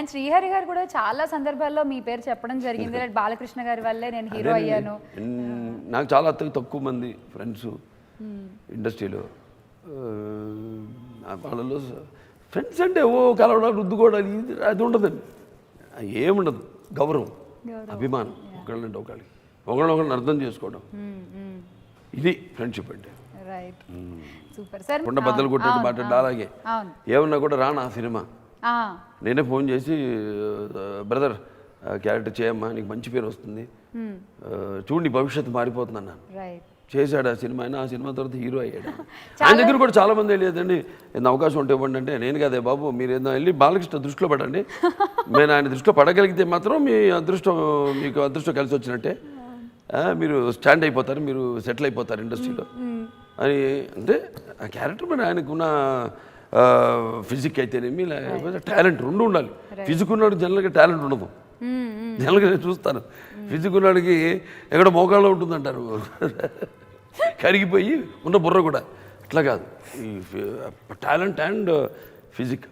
And Srihari గారు కూడా చాలా సందర్భాల్లో మీ పేరు చెప్పడం జరిగింది, బాలకృష్ణ గారి వల్లే నేను హీరో అయ్యాను. నాకు చాలా తక్కువ మంది ఫ్రెండ్స్ ఇండస్ట్రీలో. వాళ్ళలో ఫ్రెండ్స్ అంటే కలవడాలు రుద్దుకోవడాలు అది ఉండదండి, ఏముండదు. గౌరవం, అభిమానం, ఒకళ్ళంటే ఒకళ్ళని అర్థం చేసుకోవడం, ఇది ఫ్రెండ్షిప్ అంటే. Right, super sir. కొండ బద్దలు కొట్టేది మాట్లాడు అలాగే ఏమన్నా కూడా రానా సినిమా నేనే ఫోన్ చేసి బ్రదర్ క్యారెక్టర్ చేయమ్మా నీకు మంచి పేరు వస్తుంది, చూడు నీ భవిష్యత్తు మారిపోతుంది అన్నాను. చేశాడు ఆ సినిమా, అయినా ఆ సినిమా తర్వాత హీరో అయ్యాడు. ఆయన దగ్గర కూడా చాలా మంది లేదండి ఏదైనా అవకాశం ఉంటే ఇవ్వండి అంటే, నేను కదే బాబు మీరు ఏదైనా వెళ్ళి బాలకృష్ణ దృష్టిలో పడండి, నేను ఆయన దృష్టిలో పడగలిగితే మాత్రం మీ అదృష్టం, మీకు అదృష్టం కలిసి వచ్చినట్టే, మీరు స్టాండ్ అయిపోతారు, మీరు సెటిల్ అయిపోతారు ఇండస్ట్రీలో అని. అంటే ఆ క్యారెక్టర్ మరి ఆయనకున్న ఫిజిక్ అయితేనేమి లేకపోతే టాలెంట్ రెండు ఉండాలి. ఫిజిక్ ఉన్నాడు జనరల్గా టాలెంట్ ఉండదు, జనరల్గా నేను చూస్తాను. ఫిజిక్ ఉన్నాడికి ఎక్కడ మోకాల్లో ఉంటుందంటారు, కరిగిపోయి ఉన్న బుర్ర కూడా. అట్లా కాదు, ఈ టాలెంట్ అండ్ ఫిజిక్.